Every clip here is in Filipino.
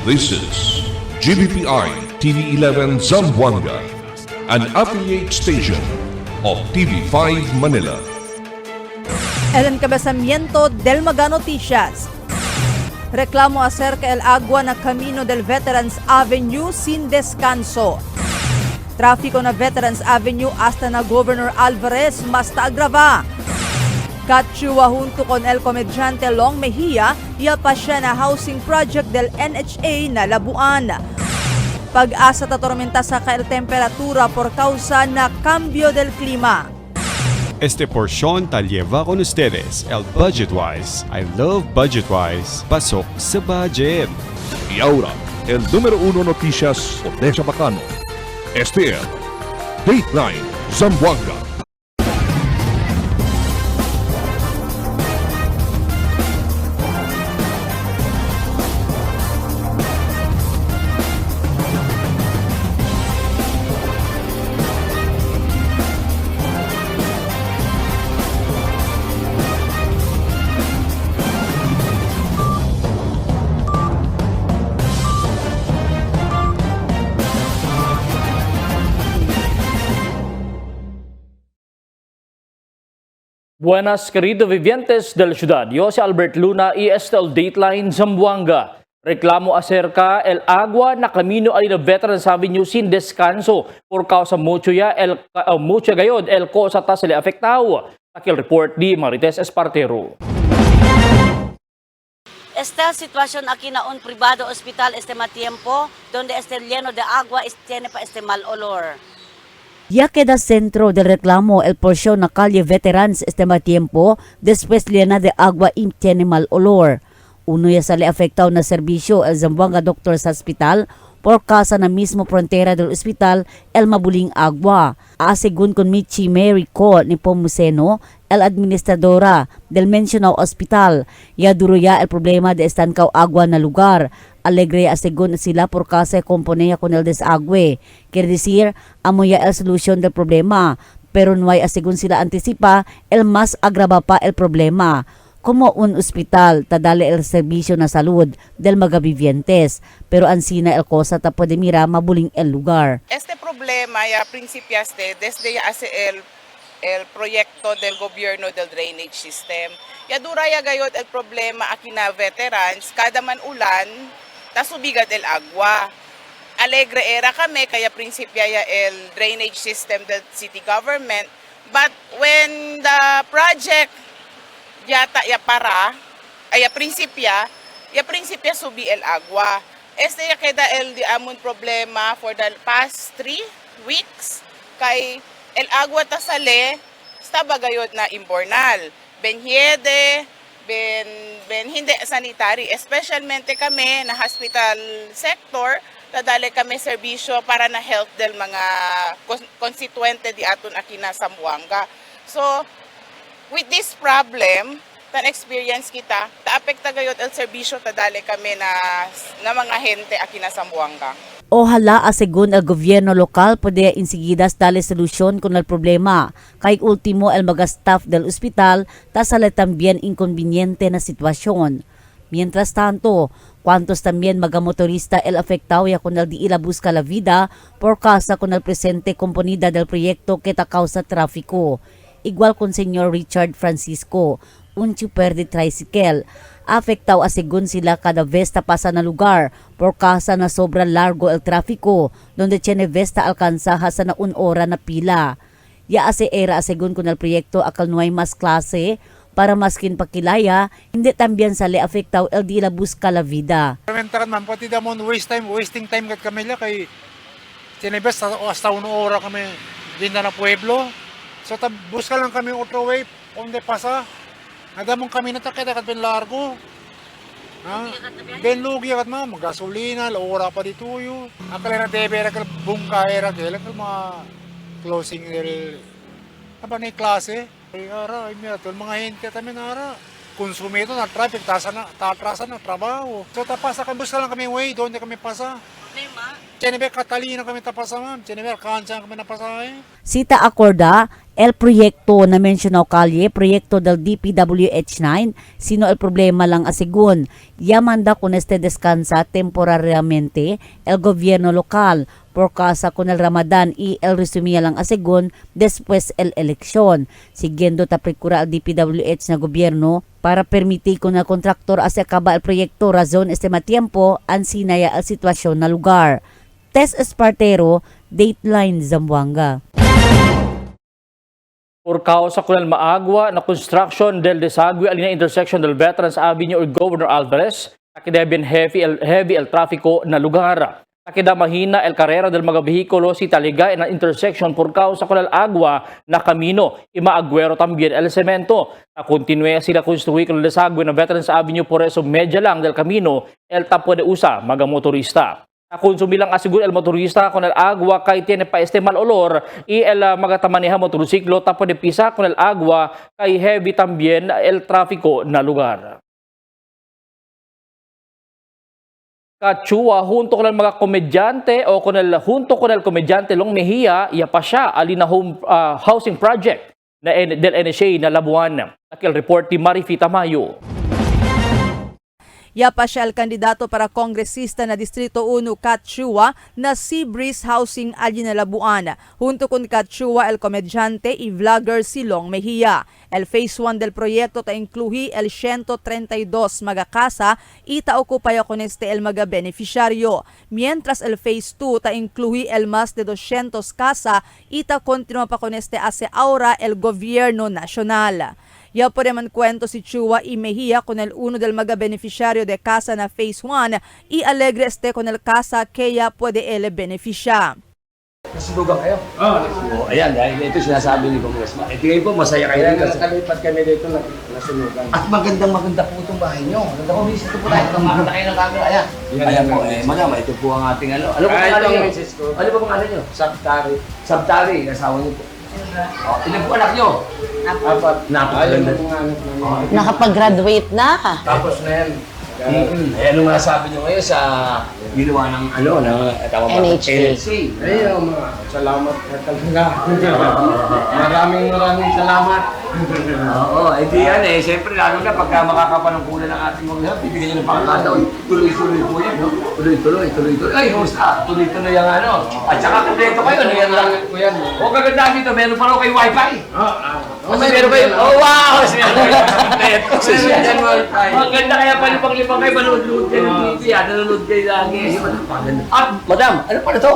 This is GBPI TV11 Zamboanga, an affiliate station of TV5 Manila. El encabezamiento del Mega Noticias. Reklamo acerca el agua na Camino del Veterans Avenue sin descanso. Tráfico na Veterans Avenue hasta na Governor Alvarez mas agrava. Catchua junto con el comediante Long Mejia y el pasya na housing project del NHA na Labuan. Pag-asa ta tormenta sa el temperatura por causa na cambio del clima. Este porción tal lleva con ustedes el Budgetwise. I love Budgetwise. Pasok sa budget. Y ahora, el número 1 noticias de Chabacano. Este es Dateline Zamboanga. Buenas, queridos vivientes de la ciudad. Yo soy Albert Luna y este es el Dateline Zamboanga. Reclamo acerca el agua na Camino ay Veterans Avenue sin descanso por causa mucho gayod el cosa ta sila afectado. Aquí el report di Marites Espartero. Esta situación aquí na un privado hospital este tiempo donde este lleno de agua tiene pa este mal olor. Ya queda centro del reclamo el porción na calle Veterans este tiempo después llena de agua y tiene mal olor. Uno ya sale afectado na serbisyo el Zamboanga Doctors Hospital por causa na mismo frontera del hospital el mabuling agua. Según con Michi Mary Co ni Pomuceno, el administradora del mencionado hospital, ya duro ya el problema de estancaw agua na lugar. Alegre asegun sila por causa componía con el desagüe. Quiere decir, amo ya el solución del problema, pero no hay asegun sila anticipa, el más agrava pa el problema. Como un hospital, tadale el serbisyo na salud del mga vivientes, pero ansina el cosa ta puede mira mabuling el lugar. Este problema ya principiaste desde ya hace el proyecto del gobierno del drainage system. Ya dura ya gayot el problema aquí na veterans, kada man ulan, tasubigat el agua. Alegre era kami, kaya prinsipya ya el drainage system del city government. But when the project yata ya para, ay prinsipya subi el agua. Este ya queda el di amon problema for the past 3 weeks. Kay el agua tasale, stabagayot na imbornal. Benhiede, ben hindi sanitary, especialmente kami na hospital sector, tadali kami serbisyo para na health del mga konstituente di aton aki na Zamboanga. So, with this problem, tan experience kita, taapekta gayot el serbisyo tadali kami na mga hente aki na Zamboanga. Ojalá según el gobierno local puede enseguida darle solución con el problema. Kay último el mga staff del hospital tasale también inconveniente na sitwasyon. Mientras tanto, cuantos también mga motorista el afectado ya con el di ila busca la vida por causa con el presente componida del proyecto que ta causa tráfico. Igual con señor Richard Francisco, un chofer de tricycle. Afectado asegun sila kada vez pasa na lugar por causa na sobrang largo el tráfico donde tiene vesta alcanza hasta na ora na pila. Ya era asegun con el proyecto akal no hay mas klase para maskin pakilaya, hindi también sale afectado el di la busca la vida. Komentaran man, pati damon wasting time kat kami la kay tiene vesta hasta 1 ora kami din na pueblo. So busca lang kami otro way onde pasa. Nadamong kami natakita kat ben largo. Ben lugi kat ma, gasolina, ora pa dito yo. Akala na debe ra kal bungka era kailan kal mga closing del apa na klase. Ay ara, ay mga hente tamen ara. Konsumido na traffic tatrasan na trabaho. So tapasa kan busca lang kami way doon kami pasa. Lima. Tiene katalino kami tapasaman. Tiene kansa kami napasahe. Sita acorda, el proyekto na mencionado kalye, proyekto del DPWH9, sino el problema lang asigun. Yamanda con este descansa temporariamente el gobierno local por causa con el Ramadan y el resumía lang asigun después el eleksyon. Siguiendo taprecura al DPWH na gobierno para permitir con el kontraktor ase acaba el proyekto razon este matiempo ansinaya al sitwasyon na lugar. Tess Espartero, Dateline Zamboanga. Por causa con el maagwa na construction del desagüe alina intersection del Veterans Avenue o Governor Alvarez, takida bien heavy el tráfico na lugar. Takida mahina el carrera del mga behikulo si Taligay na intersection por causa con el agua na camino y maaguero también el cemento. Na continue sila construir con el desagüe na Veterans Avenue por eso medya lang del camino el tapo de usa mga motorista. Konsumi lang asigur el motorista con el agua kay tiene pa este mal olor y el magatamaneja motorsiklo tapo de pisa con el agua kay heavy también el tráfico na lugar. Kachua junto con el mga komedyante o junto con el komedyante Long Mejia ya pa siya alina home housing project del NSA na Labuan. Akil report ni Marifita Mayo. Yapa siya el kandidato para kongresista na Distrito 1 Kachua na si Breeze Housing Alina Labuan. Junto con Kachua el komedyante y vlogger si Long Mejia. El phase 1 del proyecto ta incluhi el 132 mga casa y ta okupaya con este el mga beneficiario. Mientras el phase 2 ta incluhi el más de 200 casa y ta continua pa con este hace ahora el gobierno nacional. Ya po naman kwento si Chua y Mejia con el uno del mga beneficiario de casa na phase 1 y alegre este con el casa kaya puede ele beneficia. Nasunugan kayo? Oo, ayan, dahil ito sinasabi ni Congressman. Tingin po, masaya kayo rin kasi nakalipat kami dito nasunugan. At maganda po itong bahay nyo. Maganda po, dito po tayo. Makakita kayo ng camera. Ayan po, madam, ito po ang ating ano. Ano po pangalan nyo? Ano po pangalan nyo? Sabtari. Sabtari, kasawa nyo po. Ilan po anak nyo? Apat. Napakaganda. Nakapag-graduate na. Tapos na yan. Ano nga sabi nyo ngayon sa ginawa ng NHA. Ayun, salamat talaga. Maraming salamat. Oo, hindi yan eh. Siyempre, lalo na pagka makakapanungkulan ng ating mga bibigyan nyo ng pagkakataon. Tuloy-tuloy po yan, no? Tuloy-tuloy. Ay, hosta, tuloy-tuloy ang ano. At saka kompleto kayo, no? Yan lang po yan. O, kaganda dito, meron pa rin kayo wifi. Meron kayo. Oh, wow! Kompleto. Maganda kaya pa rin pang-limang kayo, manood-load kayo ng TV, nanonood kayo lagi. At, madam, ano pa na to?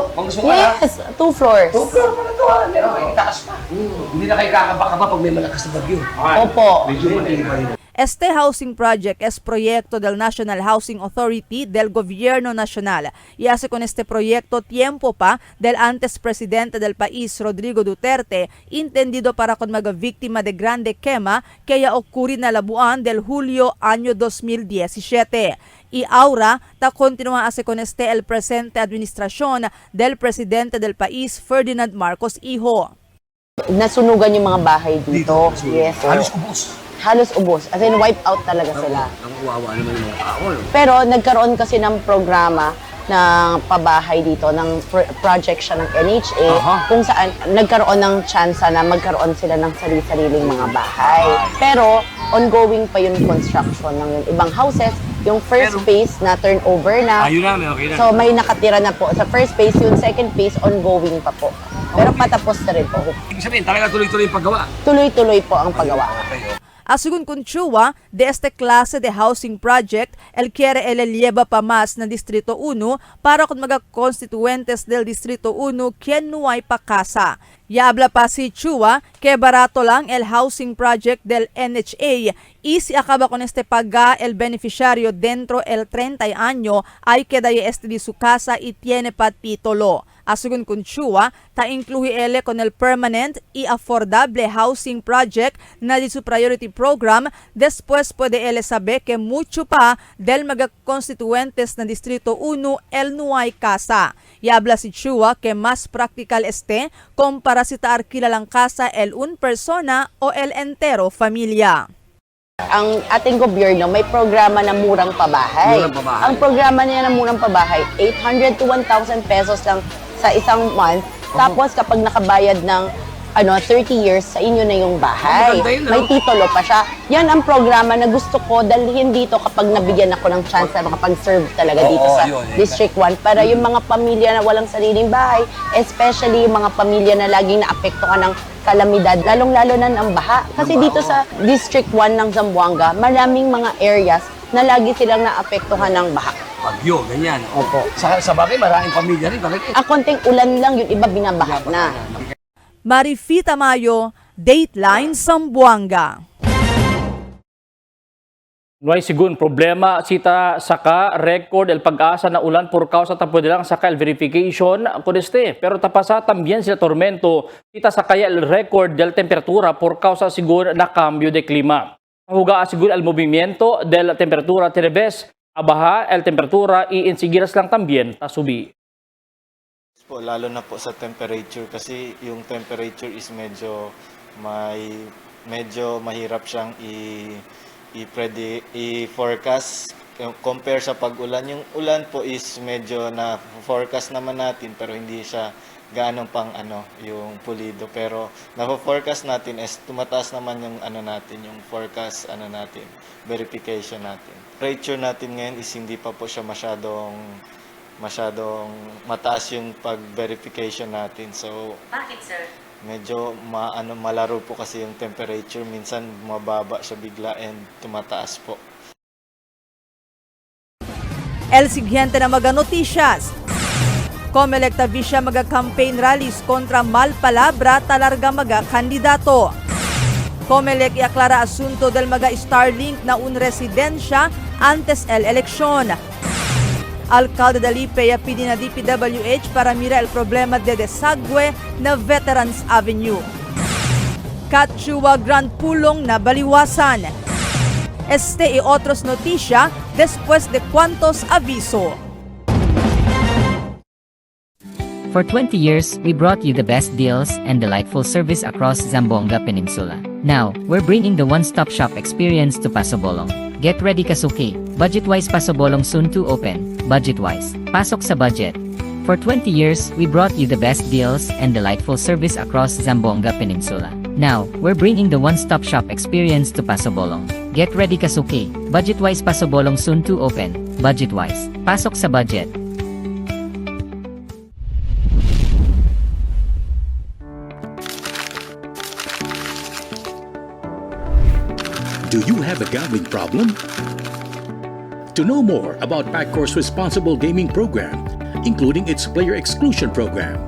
Yes, 2 floors. 2 floor pa na to, ha? Meron kayo taas pa. Hindi na kayo kakaba-kaba pag may malakas na bagyo. Opo. Medyo matibay. Este housing project es proyecto del National Housing Authority del Gobierno Nacional y hace con este proyecto tiempo pa del antes presidente del país Rodrigo Duterte, entendido para con mga víctima de grande quema que ya ocurri na Labuan del Julio año 2017. Y ahora ta continúa hace con este el presente administración del presidente del país Ferdinand Marcos Hijo. Nasunugan yung mga bahay dito. Yes. Halos ubos. Halos ubos. As in, wipe out talaga sila. Ang kawawa naman yung mga tao. Pero nagkaroon kasi ng programa ng pabahay dito, ng project siya ng NHA, kung saan nagkaroon ng chance na magkaroon sila ng sarili-sariling mga bahay. Pero ongoing pa yung construction ng yung ibang houses. Yung first phase na turnover na. Ayun na, okay na. So may nakatira na po. Sa first phase, yung second phase ongoing pa po. Pero patapos na rin po. Ibig sabihin, talaga tuloy-tuloy yung paggawa. Tuloy-tuloy po ang paggawa. Según Conchua, de este clase de housing project, él quiere el lleva pa más na Distrito 1 para con mga constituentes del Distrito 1 quien no hay pa casa. Y habla pa si Chua que barato lang el housing project del NHA y si acaba con este paga el beneficiario dentro el 30 año hay que daye este de su casa y tiene pa título. Según Conchua, ta incluye ele con el permanent y affordable housing project na di su priority program, después puede ele saber que mucho pa del mga constituentes na Distrito 1 el no hay casa. Y habla si Chua que más practical este compara si ta alquila lang casa el un persona o el entero familia. Ang ating gobyerno may programa na murang pabahay. Murang pabahay. Ang programa niya na murang pabahay, 800 to 1,000 pesos lang sa isang month. Tapos kapag nakabayad ng 30 years, sa inyo na yung bahay. Maganda yun, May titulo pa siya. Yan ang programa na gusto ko dalhin dito kapag nabigyan ako ng chance na makapag-serve talaga dito sa District 1. Para yung mga pamilya na walang sariling bahay, especially yung mga pamilya na laging naapektuhan ng kalamidad, lalong-lalo na ng baha. Kasi dito sa District 1 ng Zamboanga, maraming mga areas na lagi silang naapektuhan ng baha. Bagyo, ganyan. Opo. Sa bagay, maraming pamilya rin. Bakit? Konting ulan lang, yung iba binabaha na. Marifi Tamayo, Dateline Zamboanga. Nuay sigun problema sita saka record el pag-asa na ulan por causa ta pwede lang saka el verification kodeste. Pero tapasa también sila tormento sita sakaya el record del temperatura por causa sigun na cambio de klima. Huga sigun el movimiento del temperatura terebes abaha el temperatura y enseguida lang también tasubi. Po, lalo na po sa temperature kasi yung temperature is medyo mahirap siyang i-forecast compare sa pag-ulan. Yung ulan po is medyo na forecast naman natin pero hindi siya gaano pang yung pulido, pero na-forecast natin is tumataas naman yung yung forecast natin, verification natin. Temperature natin ngayon is hindi pa po siya masyadong mataas yung pag-verification natin. So, Bakit, sir? medyo malaro po kasi yung temperature. Minsan mababa siya bigla and tumataas po. El siguiente na mga noticias. Comelec Tavisha maga-campaign rallies kontra malpalabra talarga maga kandidato. Comelec iaklara asunto del maga Starlink na un residensya antes el eleksyon. Alcalde Dalipe pidi na DPWH para mira el problema de desagüe na Veterans Avenue. Katchua Grand Pulong na baliwasan. Este y otros noticia después de cuantos aviso. For 20 years, we brought you the best deals and delightful service across Zamboanga Peninsula. Now, we're bringing the one-stop shop experience to Pasobolong. Get ready Kasuki. Budget-wise Pasobolong soon to open. Budget-wise, pasok sa budget. For 20 years, we brought you the best deals and delightful service across Zamboanga Peninsula. Now, we're bringing the one-stop shop experience to Pasobolong. Get ready Kasuki. Budget-wise Pasobolong soon to open. Budget-wise, pasok sa budget. Do you have a gambling problem? To know more about PAGCOR's responsible gaming program, including its player exclusion program,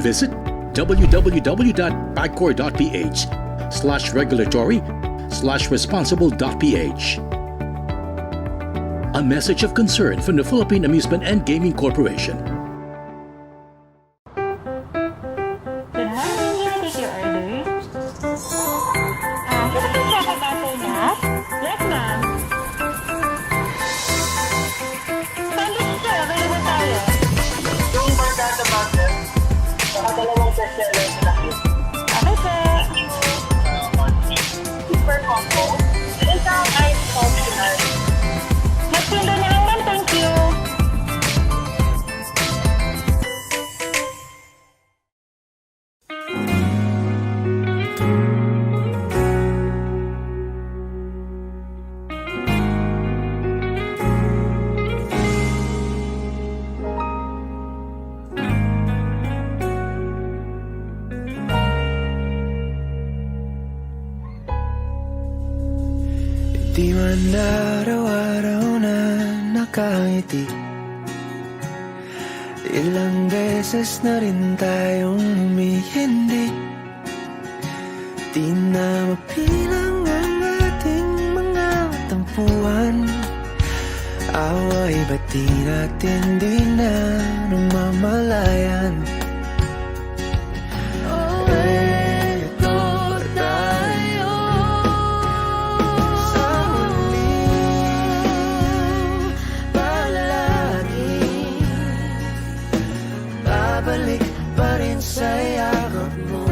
visit www.pagcor.ph/regulatory/responsible.ph. A message of concern from the Philippine Amusement and Gaming Corporation. Di man araw-araw na nakangiti, ilang beses na rin tayong humihindi. Di na mapilang ang ating mga tampuhan. Away ba't di natin di na namamalayan? Babalik pa rin sa yakap mo,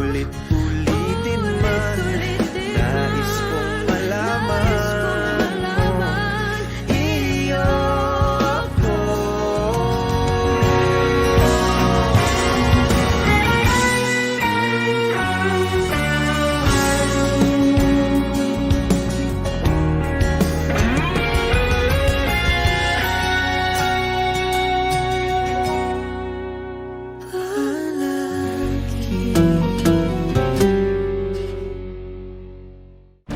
ulit-ulitin man, nais kong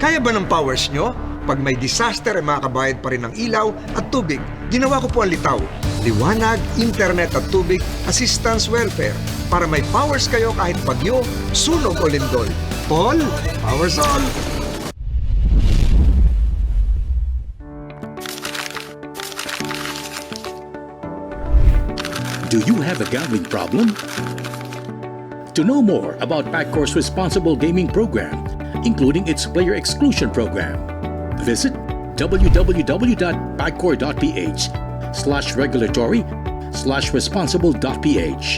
Kaya ba ng powers nyo? Pag may disaster ay makakabayad pa rin ng ilaw at tubig. Ginawa ko po ang litaw. Liwanag, internet at tubig, assistance welfare. Para may powers kayo kahit bagyo, sunog o lindol. Paul, powers on! Do you have a gambling problem? To know more about Paccor's responsible gaming program, including its player exclusion program, visit www.pacor.ph/regulatory/responsible.ph.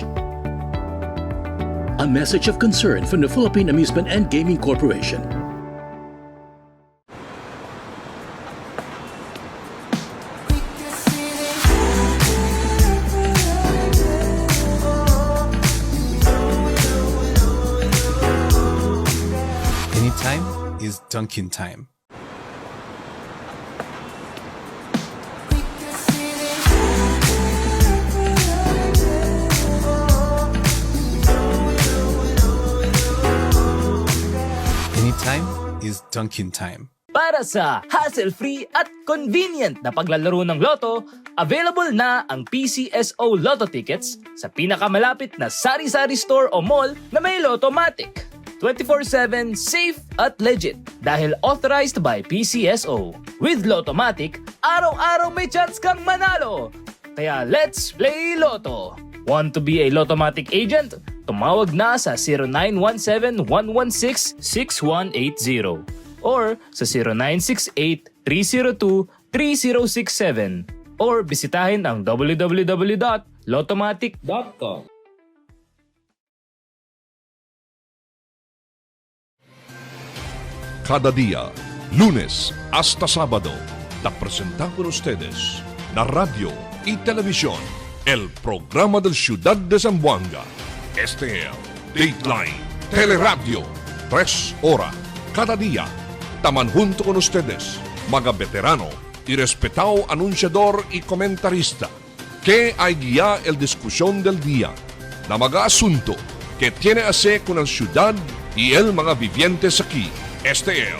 A message of concern from the Philippine Amusement and Gaming Corporation. Anytime is Dunkin' time. Anytime is Dunkin' time. Para sa hassle-free at convenient na paglalaro ng loto, available na ang PCSO Lotto tickets sa pinakamalapit na sari-sari store o mall na may Lottomatic. 24/7 safe at legit dahil authorized by PCSO. With Lottomatic, araw-araw may chance kang manalo. Kaya let's play Lotto. Want to be a Lottomatic agent? Tumawag na sa 0917-116-6180 or sa 0968-302-3067 or bisitahin ang www.lottomatic.com. Cada día, lunes hasta sábado, te presentamos con ustedes la radio y televisión, el programa del Ciudad de Zamboanga. Este es Dateline Teleradio, 3 horas cada día. Taman junto con ustedes, mga veterano y respetado anunciador y comentarista, que hay guía el discusión del día, na mga asunto que tiene a hacer con la ciudad y el mga vivientes aquí. Este es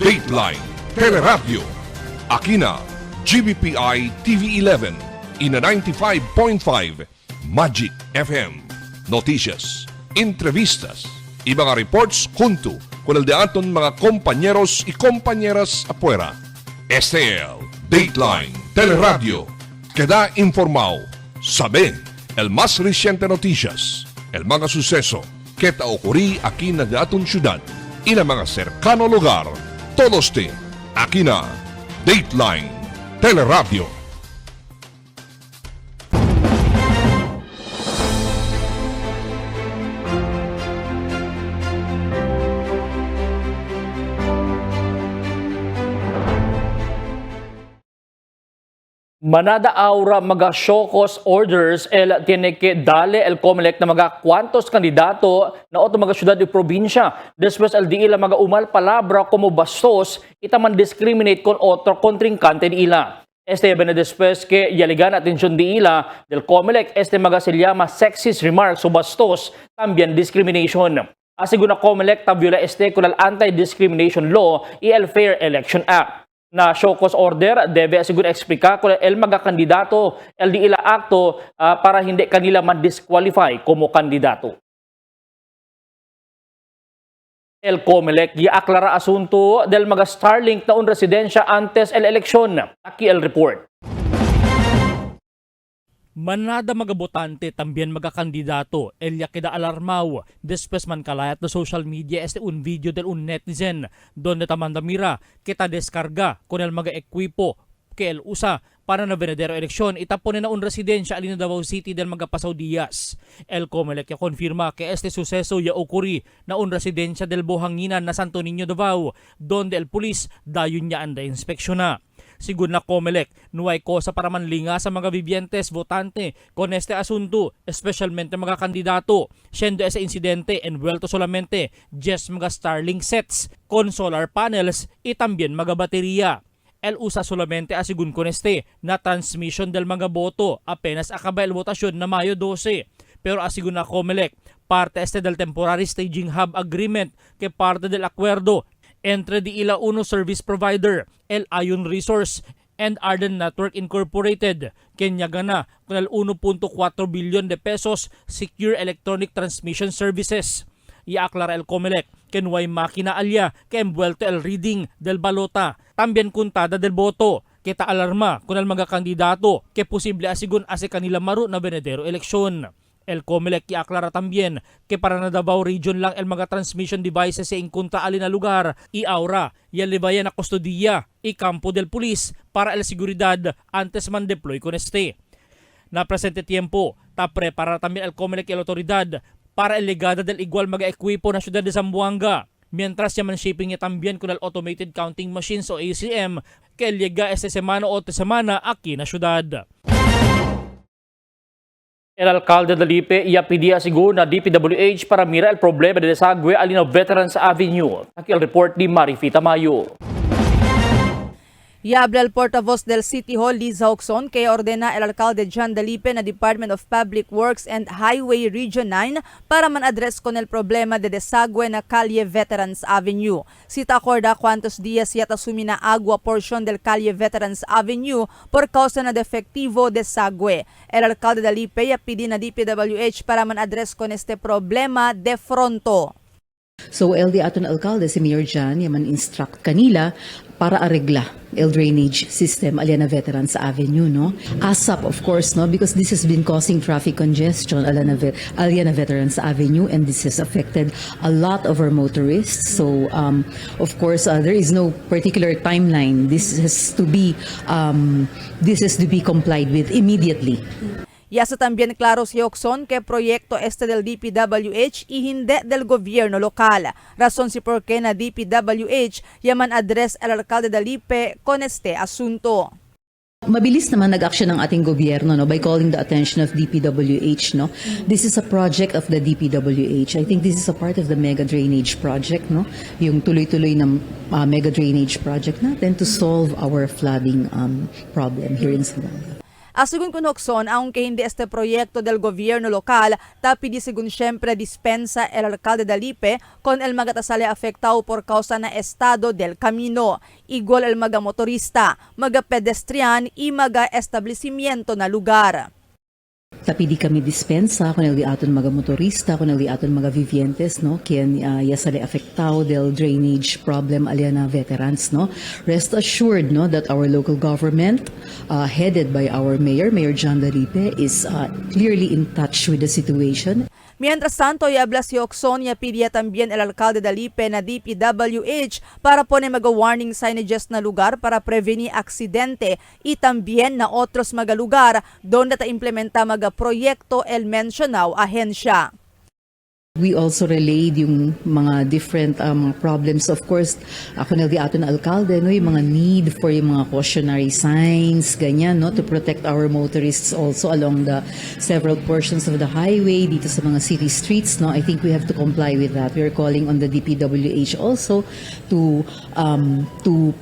Dateline Teleradio. Aquí na GBPI TV11 y na 95.5 Magic FM. Noticias, entrevistas y mga reports junto con el de aton mga compañeros y compañeras afuera. Este es Dateline Teleradio. Queda informado. Sabe el más reciente noticias, el mga suceso que te ocurrí aquí na de aton ciudad y na mga cercano lugar. Todos aquí na Dateline Teleradio. Manada aura mga showcause orders tiene que dale el COMELEC na mga kwantos kandidato na oto mga syudad y probinsya. Después el di ila mga umal palabra como bastos itaman discriminate con otro contrincante di ila. Este na después que yaligan atensyon di ila del COMELEC mga se llama sexist remarks o bastos también discrimination. Así na COMELEC viola con el Anti-Discrimination Law y el Fair Election Act. Na showcause order debe siguro explica kung el mga kandidato el di ila akto para hindi kanila man-disqualify como kandidato. El COMELEC giaklara asunto del mga Starlink na un residensya antes el eleksyon. Aquí el report. Manada mga botante también mga kandidato ya queda alarmado después man kalayat na social media un video del un netizen donde tamanda mira kita descarga con el mga ekwipo que el usa para na venedero eleksyon itapon na un residensya alin na Davao City del mga pasaw días. El COMELEC ya confirma que suceso ya ocurri na un residensya del Bohanginan na Santo Niño Davao donde el pulis dayon niya anda inspeksyon na. Sigun na COMELEC, nuway kosa para manlinga sa mga vivientes votante con asunto, especialmente mga kandidato. Siendo ese insidente envuelto solamente 10 mga Starlink sets con solar panels y también mga baterya. El usa solamente asigun con na transmission del mga boto apenas acaba el votasyon na Mayo 12. Pero asigun na COMELEC, parte del temporary staging hub agreement que parte del acuerdo entre di ila uno service provider, El Ayon Resource and Arden Network Incorporated, kenyaga na kunal 1.4 bilyon de pesos secure electronic transmission services. Iaklara el Comelec, kenway makina alya, ke envuelto el reading del balota, tambien kuntada del boto, kita alarma kunal mga kandidato, ke posible asigun ase kanila maru na venedero eleksyon. El Comelec iaklara tambien que para na Davao Region lang el mga transmission devices sa inkunta alin na lugar, iaura, yalibaya na kustodiya, ikampo del pulis para el seguridad antes man deploy con este. Na presente tiempo, ta prepara tambien el Comelec el autoridad para el legada del igual mga ekwipo na syudad de Zamboanga. Mientras yaman shipping niya tambien con el automated counting machines o ACM, que el llega este semana o te semana aquí na syudad. El alcalde de Lipe iapidi asigur na DPWH para mira el problema de desagüe alin ng Veterans Avenue. Aquí el report ni Marifita Mayo. Yabla el portavoz del City Hall, Liza Oxon, que ordena el alcalde John Dalipe na Department of Public Works and Highway Region 9 para man-address con el problema de desagüe na Calle Veterans Avenue. Cita acorda cuantos días yata sumina agua porción del Calle Veterans Avenue por causa na defectivo desagüe. El alcalde Dalipe yapidi na DPWH para man-address con este problema de fronto. So LD aton alcalde si Mayor Jan yaman instruct kanila para aregla el drainage system Aliana Veterans Avenue, no? ASAP, of course, no, because this has been causing traffic congestion Aliana Veterans Avenue, and this has affected a lot of our motorists. So of course there is no particular timeline. This has to be complied with immediately. Yasa también claro si Oxon que proyecto este del DPWH y hindi del gobierno lokal. Razón si por qué na DPWH yaman address el alcalde Dalipe con este asunto. Mabilis naman nag-action ng ating gobyerno, no, by calling the attention of DPWH, no. This is a project of the DPWH. I think this is a part of the mega drainage project, no. Yung tuloy-tuloy na mega drainage project natin to solve our flooding problem here in Zamboanga. Asigun con Oxon, aunque hindi este proyecto del gobierno local, tapidi según siempre dispensa el alcalde Dalipe con el magatasale afectado por causa na estado del camino. Igual el mga motorista, mga pedestrian y mga establecimiento na lugar. Tapidi kami dispensa kung nagdi aton mga motorista, kung nagdi aton mga vivientes, no, kien yasale afectado del drainage problem Aliana Veterans, no. Rest assured, no, that our local government headed by our Mayor John Dalipe is clearly in touch with the situation. Mientras tanto, yabla si Oxon yapidia también el alcalde Dalipe na DPWH para pone mga warning signages na lugar para prevenir aksidente y también na otros mga lugar donde ta implementa mga proyekto el mencionado ahensya. We also relayed yung mga different problems. Of course, ako na di ato na alcalde, no, yung mga need for yung mga cautionary signs, ganyan, no, to protect our motorists also along the several portions of the highway, dito sa mga city streets, no. I think we have to comply with that. We are calling on the DPWH also to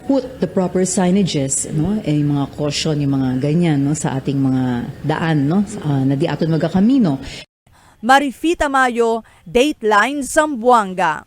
put the proper signages, no, yung mga caution, yung mga ganyan, no, sa ating mga daan, no, na di ato magakamino. Marifita Mayo, Dateline Zamboanga.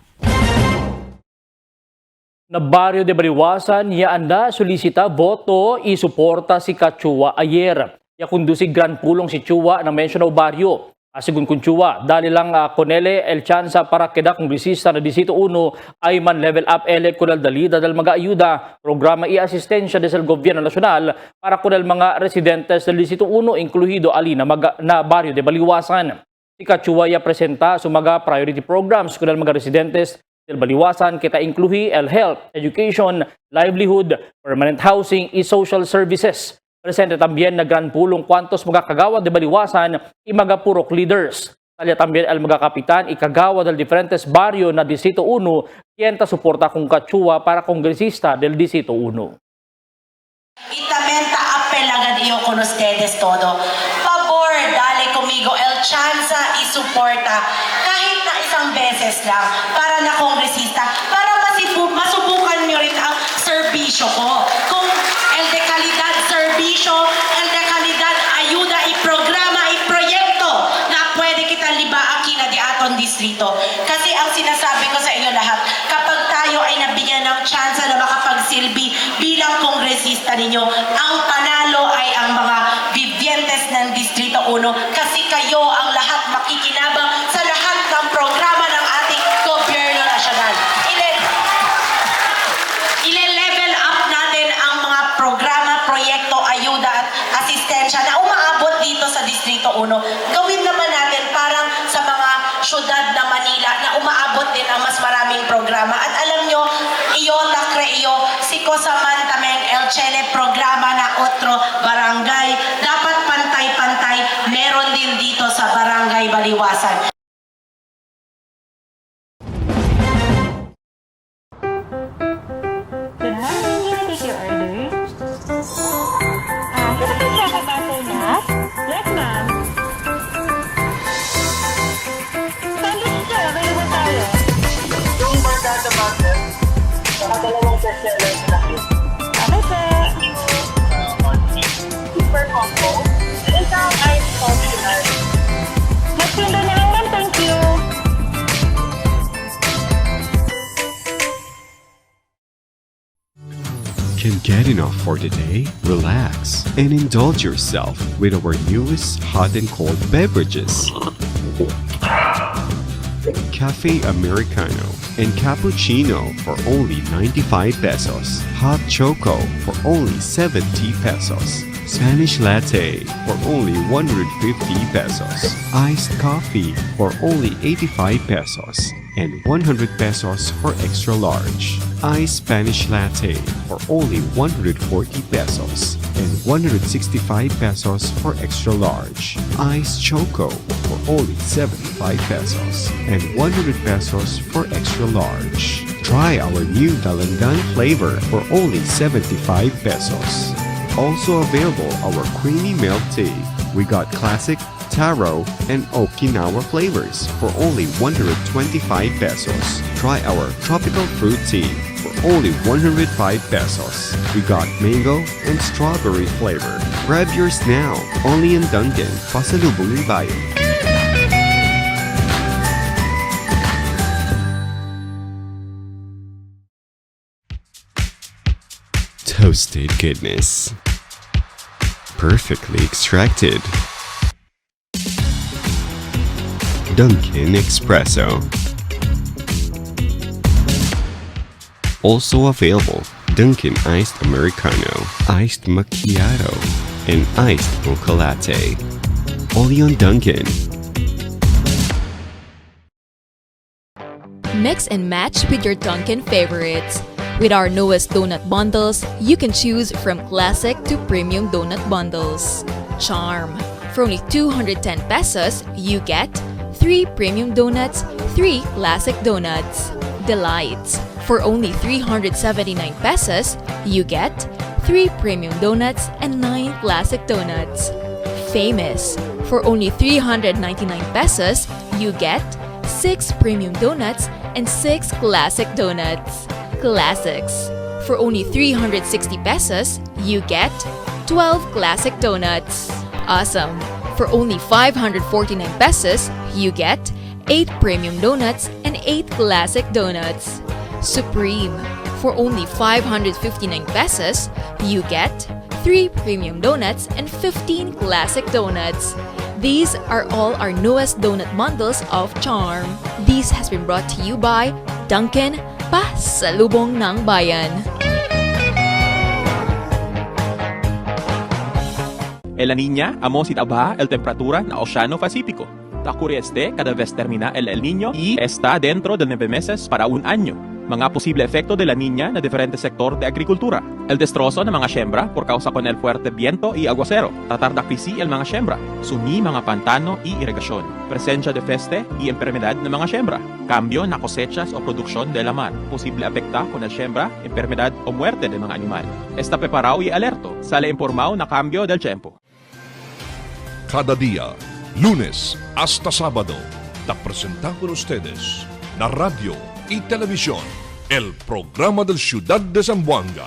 Na baryo de Baliwasan, yaanda solisita boto isuporta si Kachua ayer. Ya kundusi gran pulong si Chua ng mencionado baryo. Asigun kun Chua, dali lang konele el chansa para keda kongresista na Distrito 1 ay man level up ele kunal dalida dal mga ayuda, programa y asistensya desel gobyerno nasyonal para kunal mga residentes del Distrito 1 incluido ali na baryo de Baliwasan. Si Kachua ya presenta sa mga priority programs kunal mga residentes del Baliwasan kita incluhi el health, education, livelihood, permanent housing y social services. Presente tambien na gran pulong kwantos mga kagawad de Baliwasan y mga purok leaders. Talya tambien el mga kapitan y kagawad del diferentes barrio na Distrito 1 quien ta suporta kung Kachua para kongresista del Distrito 1. Itamenta apelagan iyo con ustedes todo. Favor, dale conmigo el chance isuporta kahit na isang beses lang para na kongresista para masubukan nyo rin ang serbisyo ko. Kung el de kalidad serbisyo, el de kalidad ayuda y programa y proyekto na pwede kita libaaki na di aton distrito. Kasi ang sinasabi ko sa inyo lahat, kapag tayo ay nabigyan ng ninyo. Ang panalo ay ang mga vivientes ng Distrito 1 kasi kayo ang lahat makikinabang sa lahat ng programa ng ating gobyerno nasyonal. Ile-level up natin ang mga programa, proyekto, ayuda at asistensya na umaabot dito sa Distrito 1. Gawin naman natin parang sa mga syudad na Manila na umaabot din ang mas maraming programa. At alam nyo, Iota Creo, Sikosaman Tameng El Chene programa na otro barangay. Dapat pantay-pantay, meron din dito sa Barangay Baliwasan. Can get enough for today? Relax and indulge yourself with our newest hot and cold beverages. Cafe Americano and Cappuccino for only 95 pesos. Hot Choco for only 70 pesos. Spanish Latte for only 150 pesos. Iced Coffee for only 85 pesos. And 100 pesos for extra large. Iced Spanish Latte for only 140 pesos. And 165 pesos for extra large. Iced Choco for only 75 pesos. And 100 pesos for extra large. Try our new Dalandan flavor for only 75 pesos. Also available our creamy milk tea. We got classic, taro, and Okinawa flavors for only 125 pesos. Try our tropical fruit tea for only 105 pesos. We got mango and strawberry flavor. Grab yours now, only in Dunkin', Pasalubong ng Bayan. Toasted goodness. Perfectly extracted. Dunkin' Espresso. Also available, Dunkin' Iced Americano, Iced Macchiato, and Iced Mocha Latte. Only on Dunkin'. Mix and match with your Dunkin' favorites. With our newest donut bundles, you can choose from classic to premium donut bundles. Charm. For only 210 pesos, you get 3 premium donuts, 3 classic donuts. Delights. For only 379 pesos, you get 3 premium donuts and 9 classic donuts. Famous. For only 399 pesos, you get 6 premium donuts and 6 classic donuts. Classics. For only 360 pesos, you get 12 classic donuts. Awesome. For only 549 pesos, you get 8 premium donuts and 8 classic donuts. Supreme. For only 559 pesos, you get 3 premium donuts and 15 classic donuts. These are all our newest donut bundles of Charm. This has been brought to you by Dunkin', Pasalubong ng Bayan. El La Niña, amo si tabaja el temperatura na Oceano Pacífico. Ocurre cada vez termina el Niño y está dentro de 9 meses para un año. Mga posible efecto de La Niña na diferente sektor de agrikultura. El destrozo ng mga siembra por causa con el fuerte viento y aguacero. Tatardakpisi el mga siembra. Sumi mga pantano y irigasyon. Presensya de peste y enfermedad ng mga siembra. Cambio na cosechas o produksyon de la mar. Posible afecta con el siembra, enfermedad o muerte de mga animal. Está preparado y alerto. Sale informado na cambio del tiempo. Cada día, lunes hasta sábado, te presentamos con ustedes la radio y televisión, el programa del Ciudad de Zamboanga.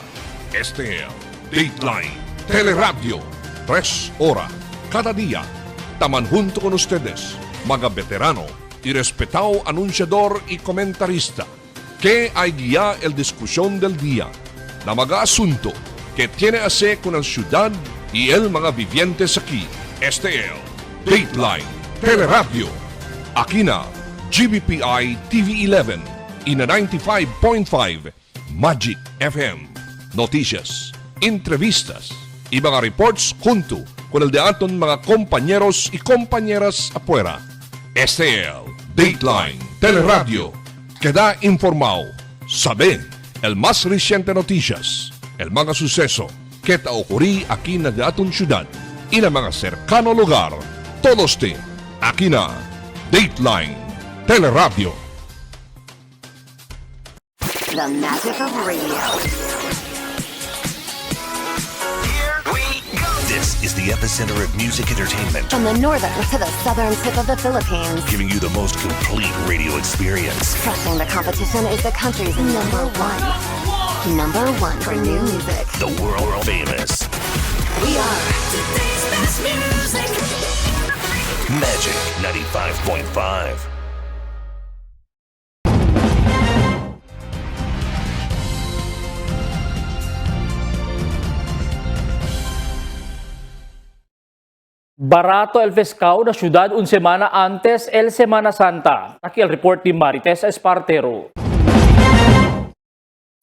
Este es Dateline Teleradio, 3 horas cada día. Taman junto con ustedes, mga veterano y respetado anunciador y comentarista, que hay guía el discusión del día, na mga asunto que tiene hace con la ciudad y el mga vivientes aquí. STL, Dateline, Teleradio. Aquí na, GBPI TV11 y na 95.5 Magic FM. Noticias, entrevistas y mga reports junto con el de aton mga compañeros y compañeras afuera. STL, Dateline, Teleradio. Queda informado. Sabe el más reciente noticias, el mga suceso que ta ocurrí aquí na de aton ciudad y na mga cercano lugar. Todos te, aquí na, Dateline, Teleradio. The magic of radio. This is the epicenter of music entertainment, From the northern to the southern tip of the Philippines. giving you the most complete radio experience. Crushing the competition is the country's number one. Number one for new music. The world famous We are today's best music. Magic 95.5. Barato el pescado na syudad un semana antes el Semana Santa. Aquí el report ni Marites Espartero.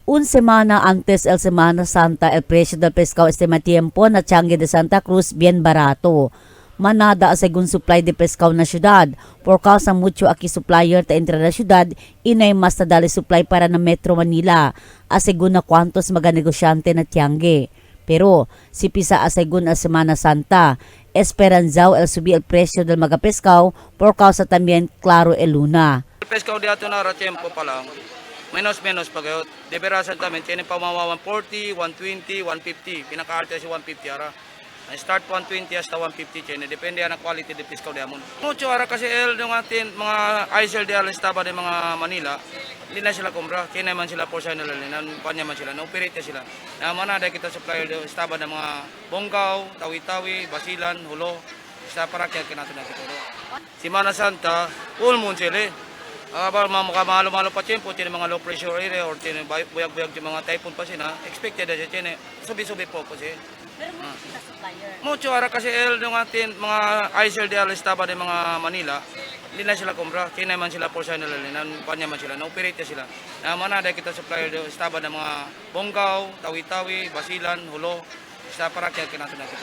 Un semana antes el Semana Santa, el precio del pescado este tiempo na Changi de Santa Cruz bien barato. Manada según supply de pescado na syudad. Por causa mucho aquí supplier ta entra na syudad, inay mas nadali supply para na Metro Manila. Asegun na kwantos mga negosyante na Tiangge. Pero si pisa asegun a Semana Santa, esperanzao el subir el precio del mga pescado por causa también claro el luna. El pescado de ato na tiempo pa lang. Menos pa kayo. Deberasan tamin, tiene pa mga 140, 120, 150. Pinaka-arte si 150 ara. Start 120 hasta 150 tiene. Depende ang quality de pescado de amon. Mucho ara kasi yung atin mga ISL de alestaba de mga Manila. Hindi na sila kumbra. Kaya naman sila por sa nalalinan. Panya man sila. Na-operate sila. Na manada kita supplier de estaba ng mga Bongkaw, Tawi-Tawi, Basilan, Hulo. Sa parakya kinato na ito. Semana Santa, full moon sila. Malo-malo pa tiyempo, tiene mga low pressure area or tiene buyag-buyag yung mga typhoon pa sila. Expected na siya, tiene subi-subi po po siya. Pero kita supplier. Mucho ara kasi yung atin mga ISL de alestaba de mga Manila. Hindi na sila kumbra. Kaya naman sila por sa nalalinan. Panya man sila. Na-operate sila. Na manada kita supplier de estaba ng mga Bongkaw, Tawi-Tawi, Basilan, Hulo. Sa parakya kinato na ito.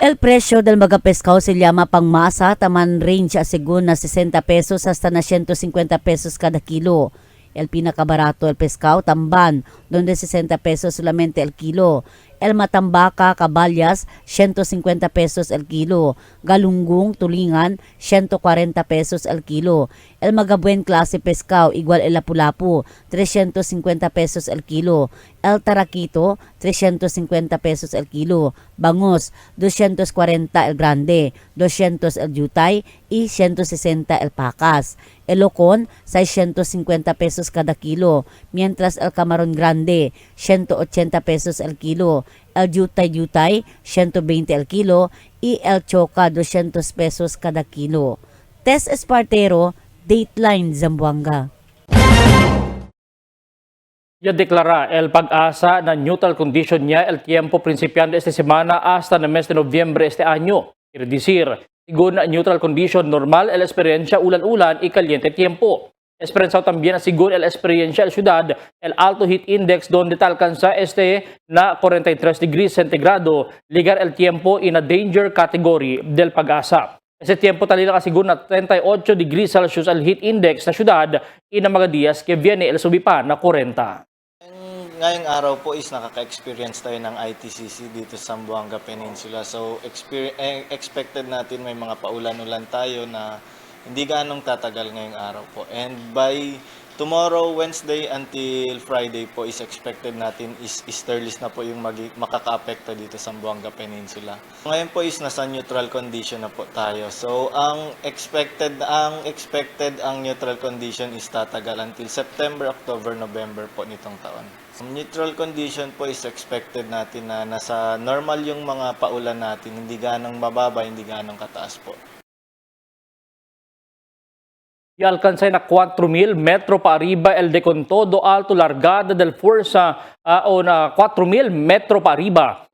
El presyo del mga pescado se llama pangmasa, taman range según na 60 pesos hasta na 150 pesos kada kilo. El pinakabarato el pescado tamban, donde 60 pesos solamente el kilo. El matambaca, kabalyas, 150 pesos el kilo. Galunggong, tulingan, 140 pesos el kilo. El magabuen klase pescado, igual el lapu-lapu, 350 pesos el kilo. El tarakito, 350 pesos el kilo. Bangus, 240 el grande, 200 el yutay y 160 el pacas. El locon, 650 pesos cada kilo, mientras el camarón grande, 180 pesos el kilo. El yutay, 120 el kilo, y el choka, 200 pesos cada kilo. Tess Espartero, Dateline, Zamboanga. Ya deklara el Pag-asa na neutral condition niya el tiempo principiando esta semana hasta el mes de noviembre este año. Quiere decir, según neutral condition normal el experiencia ulan-ulan y caliente tiempo. Esperanzado también según el experiencia el ciudad, el alto heat index donde te alcanza na 43 degrees centigrado, ligar el tiempo in a danger category del Pag-asa. Ese tiempo talila según na 38 degrees Celsius el heat index sa syudad in mga días que viene el subipa na 40. Ngayong araw po is nakaka-experience tayo ng ITCC dito sa Zamboanga Peninsula. So expected natin may mga paulan-ulan tayo na hindi ganong tatagal ngayong araw po. And by tomorrow, Wednesday until Friday po is expected natin is easterlies na po yung makaka-apekto dito sa Zamboanga Peninsula. Ngayon po is nasa neutral condition na po tayo. So ang expected neutral condition is tatagal until September, October, November po nitong taon. Neutral condition po is expected natin na nasa normal yung mga paulan natin, hindi ganong mababa, hindi ganong kataas po. y alcanzar na 4,000 metro pa arriba el de con todo alto largada del fuerza o na 4,000 metro pa arriba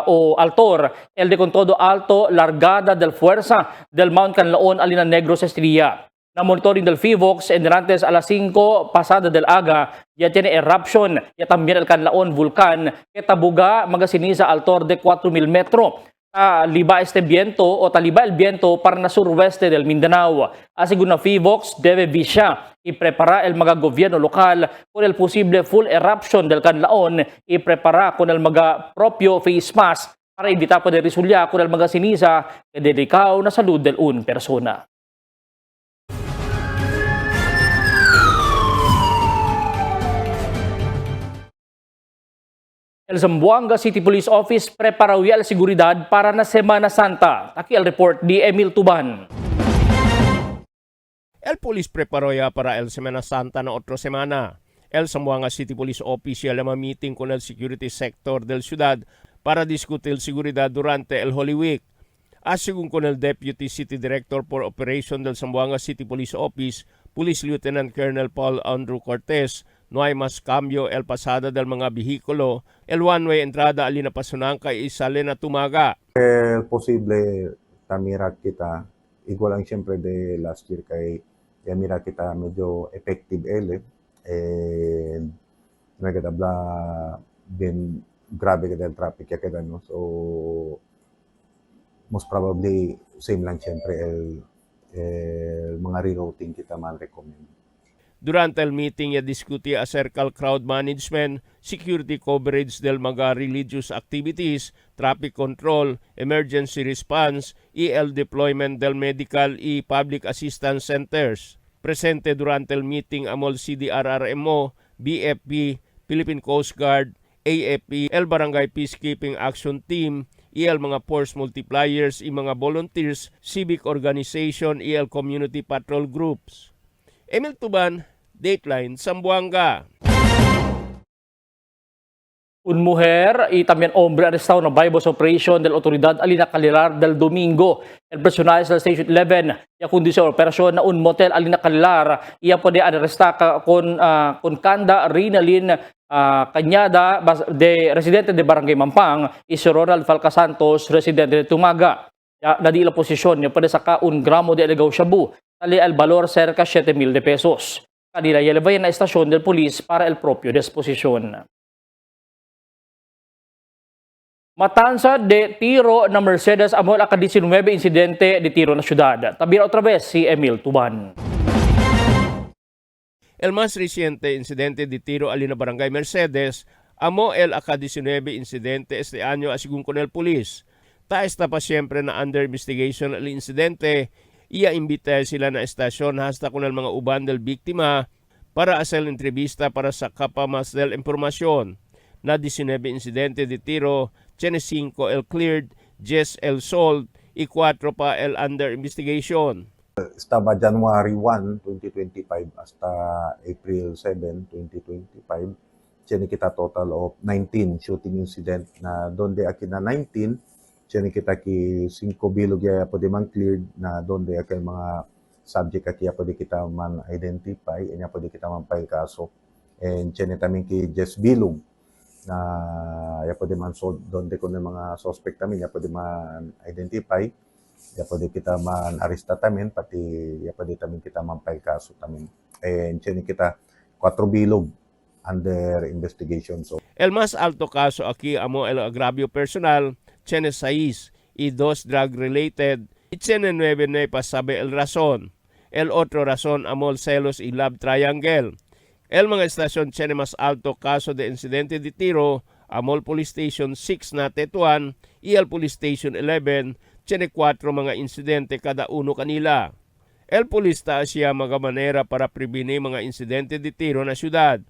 o altor el de con todo alto largada del fuerza del Mount Canlaon Alina Negros Estrella. Na monitoring del FIVOX en antes a las 5 pasada del aga, ya tiene eruption, ya también el Canlaon Vulcan, que tabuga magasinisa altor de 4,000 metro. Liba este viento o taliba el viento para na suroeste del Mindanao. Según na FIVOX, debe visya y prepara el mga gobierno lokal con el posible full eruption del Canlaon y prepara con el mga propio face mask para evitar po de resulya con el mga sinisa que dedikaw na salud del un persona. El Zamboanga City Police Office preparaw ya la seguridad para na Semana Santa. Taki el report di Emil Tuban. El Police preparó ya para el Semana Santa na otra semana. El Zamboanga City Police Office ya la meeting con el security sector del ciudad para discutir seguridad durante el Holy Week. Según con el Deputy City Director for Operation del Zamboanga City Police Office, Police Lieutenant Colonel Paul Andrew Cortez, no hay mas cambio el pasada del mga bihikulo, el one-way entrada alina pasunang kay isali na tumaga. Posible tamira kita, igual lang siyempre de last year kay mira kita medyo effective and nagkadabla din grabe kada el traffic ya kada no. So most probably same lang siyempre el mga rerouting kita man recommend. Durante el meeting ya diskuti acerca al crowd management, security coverage del mga religious activities, traffic control, emergency response, y el deployment del medical y public assistance centers. Presente durante el meeting amol CDRRMO, BFP, Philippine Coast Guard, AFP, el Barangay Peacekeeping Action Team, y el mga force multipliers y mga volunteers, civic organization y el community patrol groups. Emil Tuban, Dateline, Zamboanga. Un mujer y también hombre arrestado na bypass operation del Autoridad Alina Calilar del Domingo. El personal del Station 11 ya kundi sa operasyon na un motel Alina Calilar iya po de arresta con Kanda Rinalin Cañada de residente de Barangay Mampang y si Ronald Falca Santos residente de Tumaga. Ya nadila posisyon niya pwede saka 1 gramo de illegal shabu. Tali al valor cerca 7,000 de pesos. Kanila yelevay na estasyon del polis para el propio disposisyon. Matanza de tiro na Mercedes amol a 19 insidente de tiro na syudad. Tabira otra vez si Emil Tuban. El más reciente incidente de tiro alina Barangay Mercedes amo el aka-19 incidente este año asigun con el polis. Ta esta pa siyempre na under investigation el incidente. Iya imbita sila na estasyon hasta con el mga uban del biktima para hacer entrevista para sa kapamas del impormasyon. Na 19 incidente de tiro, 5 el cleared, 10 el sold, y 4 pa el under investigation. Estaba January 1, 2025 hasta April 7, 2025. Tiene kita total of 19 shooting incident na donde aquí na 19 tiene kita ki 5 bilog ya pwede man cleared na donde aquel mga subject aquí ya pwede kita man identify and ya pwede kita man file kaso and tiene tamin ki 10 bilog na ya pwede man sold donde kun mga suspect tamin ya pwede man identify ya pwede kita man arresta tamin pati ya pwede tamin kita man file kaso tamin and tiene kita 4 bilog under investigation. So el mas alto caso aquí amo el agravio personal, tiene 6 y 2 drug related, y tiene 9 na pasabe el razón. El otro razón amo el celos y love triangle. El mga estasyon tiene mas alto caso de incidente de tiro, amo el police station 6 na Tetuan y el police station 11 tiene 4 mga insidente kada uno kanila. El police ta siya mga manera para prevenir mga insidente de tiro na syudad.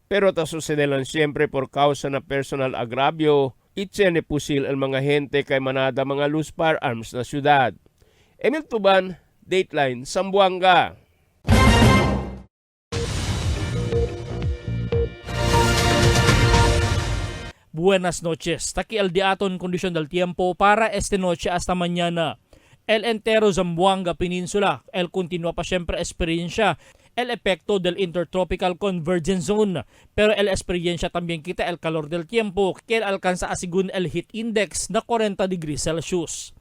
Pero ta sucede lang siyempre por causa na personal agravio, itsene pusil ang mga hente kay manada mga loose firearms na syudad. Emil Tuban, Dateline, Zamboanga. Buenas noches. Taki al diaton kondisyon del tiempo para este noche hasta mañana. el entero Zamboanga Peninsula, el continua pa siyempre experiencia, el epekto del Intertropical Convergence Zone. Pero el experiencia también kita el calor del tiempo, que alcanza a según el heat index na 40 degrees Celsius.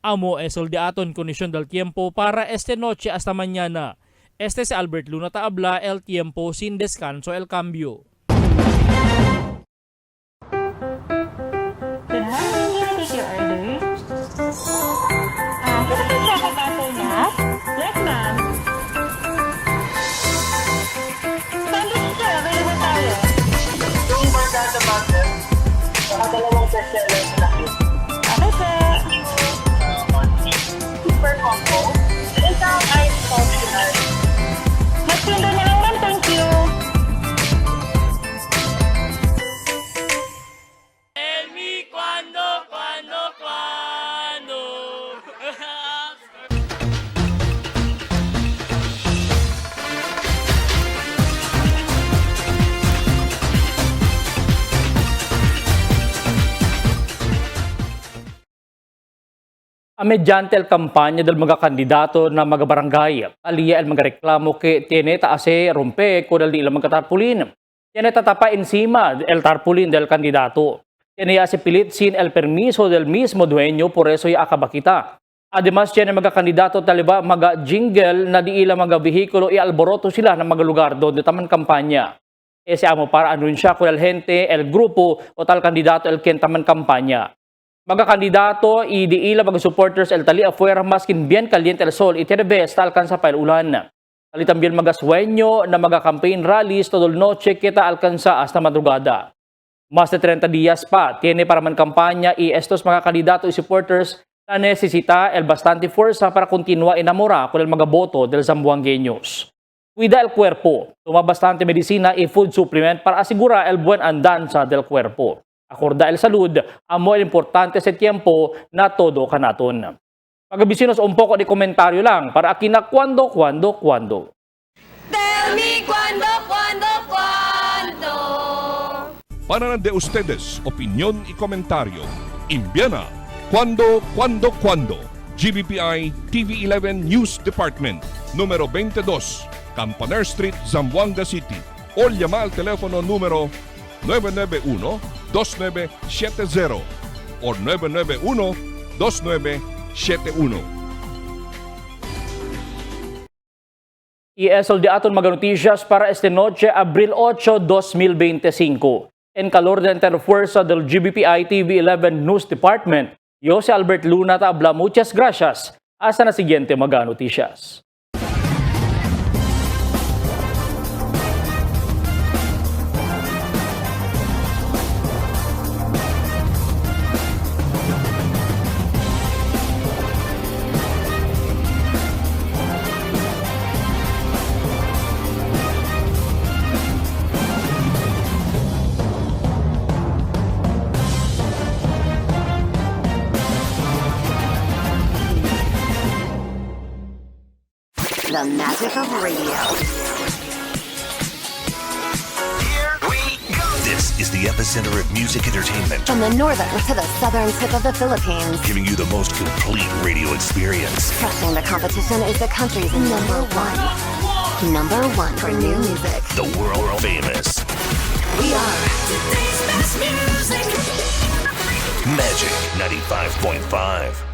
Amo es el de aton kondisyon del tiempo para este noche hasta mañana. Este si Albert Luna Taabla, el tiempo sin descanso, el cambio. Yes, ma'am. Sandwich sir, available tayo. Yung barkada butter, saka dalawang bestseller na laki. Okay, sir. Super combo. Isang ice coffee ice. Mas pindo na lang, ma'am. Thank you. Tell me cuando. Mediante el kampanya del mga kandidato na mga barangay, aliya el mga reklamo que tiene taase rompe con el di ilang mga tarpulin. Tiene tatapa encima el tarpulin del candidato. Tiene ya se pilit sin el permiso del mismo dueño, por eso ya akabakita. Además, tiene mga kandidato taliba mga jingle na di ilang mga vehikulo ialboroto sila ng mga lugar doon taman kampanya. Ese amo para anunsya con el gente, el grupo o tal kandidato el quien taman kampanya. Mga kandidato, idiila mga supporters el tali afuera maskin bien caliente el sol itiene besta alcanza pa el ulan. Tali también mga sueño na mga campaign rallies todo el noche kita alcanza hasta madrugada. Más de 30 días pa tiene para man kampanya y estos mga kandidato y supporters na necesita el bastante fuerza para continua enamora con el mga boto del zamboangueños. Cuida el cuerpo, toma bastante medicina y food supplement para asegurar el buen andanza del cuerpo. Acorda el salud, amo el importante sa tiempo na todo kanaton. Pagabisinos un poco de komentaryo lang para aquí na cuando. Tell me cuando. Para de ustedes, opinión y comentario. Envíana cuando. GBPI TV11 News Department, número 22, Campaner Street, Zamboanga City. O llama al teléfono número 991-2970 o 991-2971. Y eso de aton mga noticias para este noche, Abril 8, 2025. En calor de interfuerza del GBPI TV11 News Department, yo si Albert Luna Taabla, muchas gracias. Hasta na siguiente mga noticias. The magic of radio. This is the epicenter of music entertainment, From the northern to the southern tip of the Philippines. giving you the most complete radio experience. Crushing the competition is the country's number one. Number one for new music. The world famous We are Magic 95.5.